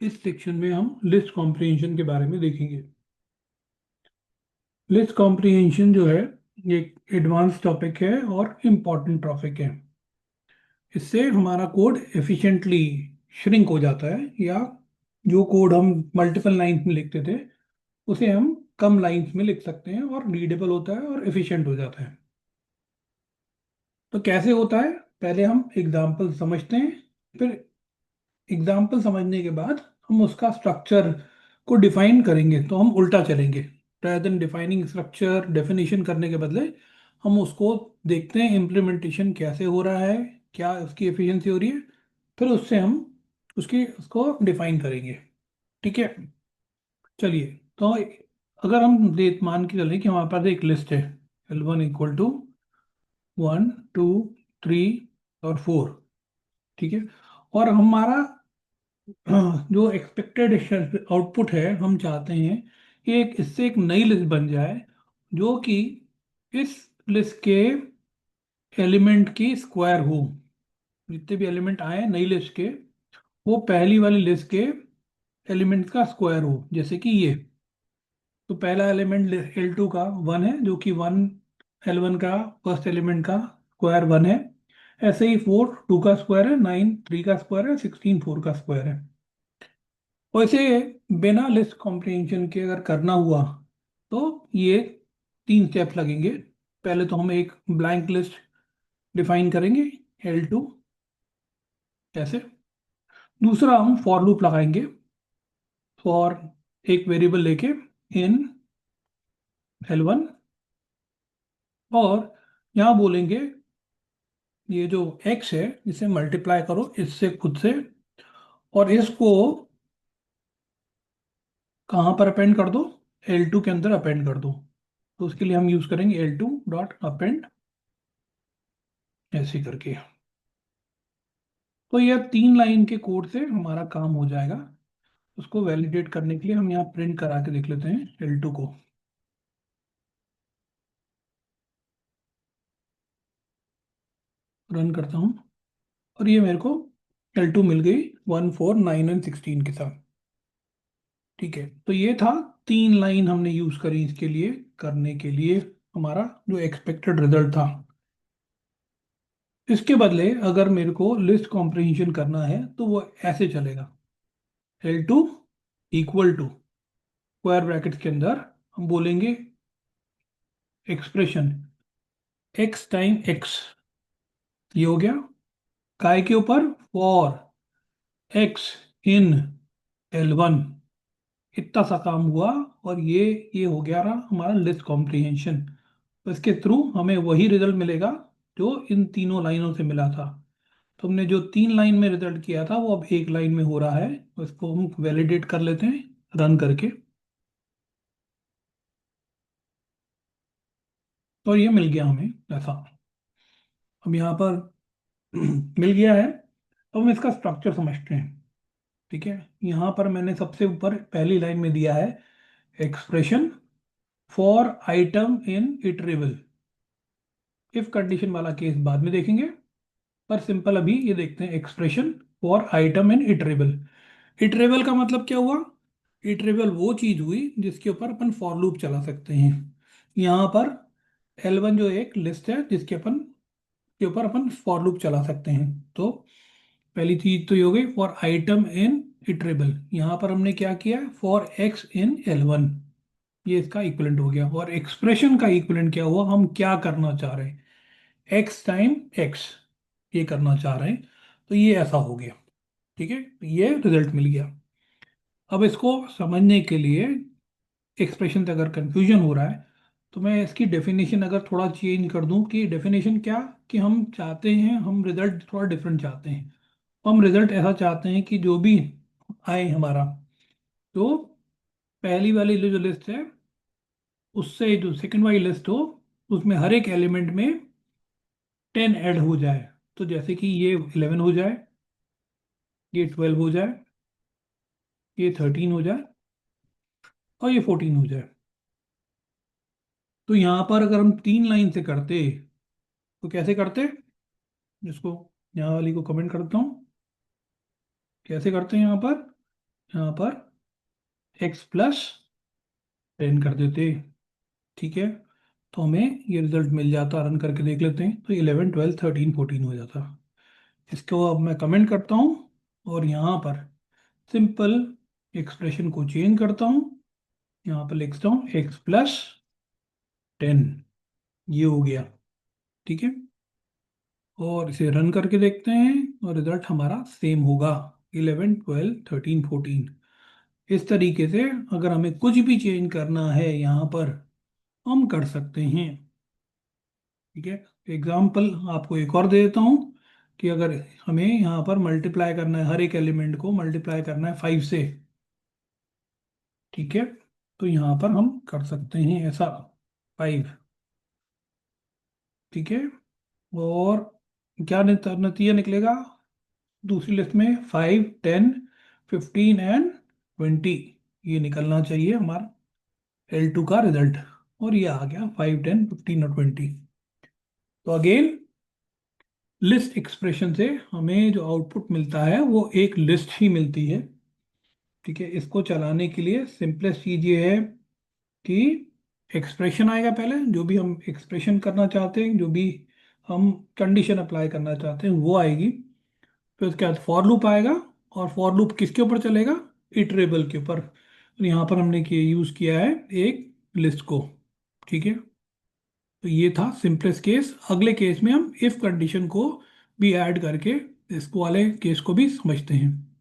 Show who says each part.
Speaker 1: इस सेक्शन में हम लिस्ट कॉम्प्रिहेंशन के बारे में देखेंगे। लिस्ट कॉम्प्रिहेंशन जो है ये एक एडवांस टॉपिक है और इम्पॉर्टेंट टॉपिक है। इससे हमारा कोड एफिशिएंटली श्रिंक हो जाता है, या जो कोड हम मल्टीपल लाइंस में लिखते थे उसे हम कम लाइंस में लिख सकते हैं और रीडेबल होता है और एफिशिएंट हो जाता है। तो कैसे होता है, पहले हम एग्जाम्पल समझते हैं, फिर एग्जाम्पल समझने के बाद हम उसका स्ट्रक्चर को डिफाइन करेंगे। तो हम उल्टा चलेंगे, rather then defining structure definition करने के बदले हम उसको देखते हैं इम्प्लीमेंटेशन कैसे हो रहा है, क्या उसकी एफिशिएंसी हो रही है, फिर उससे हम उसको डिफाइन करेंगे। ठीक है, चलिए। तो अगर हम मान के चलें कि हमारे पास एक लिस्ट है, L1 इक्वल टू 1 2 3 और 4। ठीक है, और हमारा जो एक्सपेक्टेड आउटपुट है, हम चाहते हैं कि इससे एक नई लिस्ट बन जाए जो कि इस लिस्ट के एलिमेंट की स्क्वायर हो। जितने भी एलिमेंट आए नई लिस्ट के, वो पहली वाली लिस्ट के एलिमेंट का स्क्वायर हो। जैसे कि ये, तो पहला एलिमेंट L2 का 1 है, जो कि 1 L1 का फर्स्ट एलिमेंट का स्क्वायर 1 है। ऐसे ही 4 2 का स्क्वायर है, 9 3 का स्क्वायर है, 16 4 का स्क्वायर है। वैसे बिना लिस्ट कॉम्प्रिहेंशन के अगर करना हुआ तो ये 3 स्टेप लगेंगे। पहले तो हम एक ब्लैंक लिस्ट डिफाइन करेंगे, L2 ऐसे। दूसरा हम फॉर लूप लगाएंगे, फॉर एक वेरिएबल लेके इन L1, और यहाँ बोलेंगे ये जो x है इसे मल्टीप्लाई करो इससे खुद से, और इसको कहाँ पर अपेंड कर दो, L2 के अंदर अपेंड कर दो। तो उसके लिए हम यूज करेंगे L2 डॉट अपेंड, ऐसे करके। तो यह 3 लाइन के कोड से हमारा काम हो जाएगा। उसको वैलिडेट करने के लिए हम यहाँ प्रिंट करा के देख लेते हैं L2 को। रन करता हूँ और ये मेरे को L2 मिल गई 1 4 9 एंड 16 के साथ। ठीक है, तो ये था 3 लाइन हमने यूज करी इसके लिए, करने के लिए हमारा जो एक्सपेक्टेड रिजल्ट था। इसके बदले अगर मेरे को लिस्ट कॉम्प्रिहेंशन करना है तो वो ऐसे चलेगा। L2 equal to square bracket के अंदर हम बोलेंगे एक्सप्रेशन x टाइम x। ये हो गया काय के ऊपर फॉर x इन L1। इतना सा काम हुआ, और ये हो गया रहा हमारा लिस्ट कॉम्प्रिहेंशन। तो इसके थ्रू हमें वही रिजल्ट मिलेगा जो इन तीनों लाइनों से मिला था। तो हमने जो 3 लाइन में रिजल्ट किया था वो अब एक लाइन में हो रहा है। तो इसको हम वैलिडेट कर लेते हैं रन करके। तो ये मिल गया हमें ऐसा। अब यहाँ पर मिल गया है। अब हम इसका स्ट्रक्चर समझते हैं। ठीक है, यहाँ पर मैंने सबसे ऊपर पहली लाइन में दिया है expression for item in iterable. If condition वाला केस बाद में देखेंगे, पर सिंपल अभी ये देखते हैं expression for item in iterable. Iterable का मतलब क्या हुआ, इटरेबल वो चीज हुई जिसके ऊपर अपन फॉर लूप चला सकते हैं। यहाँ पर L1 जो एक लिस्ट है जिसके के ऊपर अपन फॉर लूप चला सकते हैं। तो पहली चीज तो ये हो गई फॉर आइटम इन इटरेबल। यहाँ पर हमने क्या किया, फॉर एक्स इन L1। ये इसका इक्विवेलेंट हो गया। और एक्सप्रेशन का इक्विवेलेंट क्या हुआ, हम क्या करना चाह रहे हैं, एक्स टाइम एक्स ये करना चाह रहे हैं। तो ये ऐसा हो गया। ठीक है, ये रिजल्ट मिल गया। अब इसको समझने के लिए, एक्सप्रेशन से अगर कंफ्यूजन हो रहा है तो मैं इसकी डेफिनेशन अगर थोड़ा चेंज कर दूं, कि डेफिनेशन क्या, कि हम चाहते हैं, हम रिजल्ट थोड़ा डिफरेंट चाहते हैं। तो हम रिजल्ट ऐसा चाहते हैं कि जो भी आए हमारा, तो पहली वाली जो लिस्ट है उससे जो सेकंड वाली लिस्ट हो, उसमें हर एक एलिमेंट में 10 ऐड हो जाए। तो जैसे कि ये 11 हो जाए, ये 12 हो जाए, ये 13 हो जाए, और ये 14 हो जाए। तो यहाँ पर अगर हम 3 लाइन से करते तो कैसे करते, इसको यहाँ वाली को कमेंट करता हूँ, कैसे करते हैं यहाँ पर। यहाँ पर x प्लस 10 कर देते। ठीक है, तो हमें ये रिजल्ट मिल जाता। रन करके देख लेते हैं, तो 11 12 13 14 हो जाता। इसको अब मैं कमेंट करता हूँ और यहाँ पर सिंपल एक्सप्रेशन को चेंज करता हूँ। यहाँ पर लिखता हूँ x प्लस 10, ये हो गया। ठीक है, और इसे रन करके देखते हैं और रिजल्ट हमारा सेम होगा, 11 12 13 14। इस तरीके से अगर हमें कुछ भी चेंज करना है यहाँ पर, हम कर सकते हैं। ठीक है, एग्जाम्पल आपको एक और दे देता हूँ कि अगर हमें यहाँ पर मल्टीप्लाई करना है, हर एक एलिमेंट को मल्टीप्लाई करना है 5 से। ठीक है, तो यहाँ पर हम कर सकते हैं ऐसा, 5। ठीक है, और क्या नतीजा निकलेगा दूसरी लिस्ट में? 5 10 15 एंड 20, ये निकलना चाहिए हमारा L2 का रिजल्ट। और ये आ गया 5 10 15 और 20। तो अगेन लिस्ट एक्सप्रेशन से हमें जो आउटपुट मिलता है वो एक लिस्ट ही मिलती है। ठीक है, इसको चलाने के लिए सिंपलेस्ट चीज ये है कि एक्सप्रेशन आएगा पहले, जो भी हम एक्सप्रेशन करना चाहते हैं, जो भी हम कंडीशन अप्लाई करना चाहते हैं वो आएगी। फिर उसके बाद फॉर लूप आएगा, और फॉर लूप किसके ऊपर चलेगा? इटरेबल के ऊपर। और यहाँ पर हमने यूज किया है एक लिस्ट को। ठीक है, तो ये था सिंपलेस्ट केस। अगले केस में हम इफ कंडीशन को भी ऐड करके इसको वाले केस को भी समझते हैं।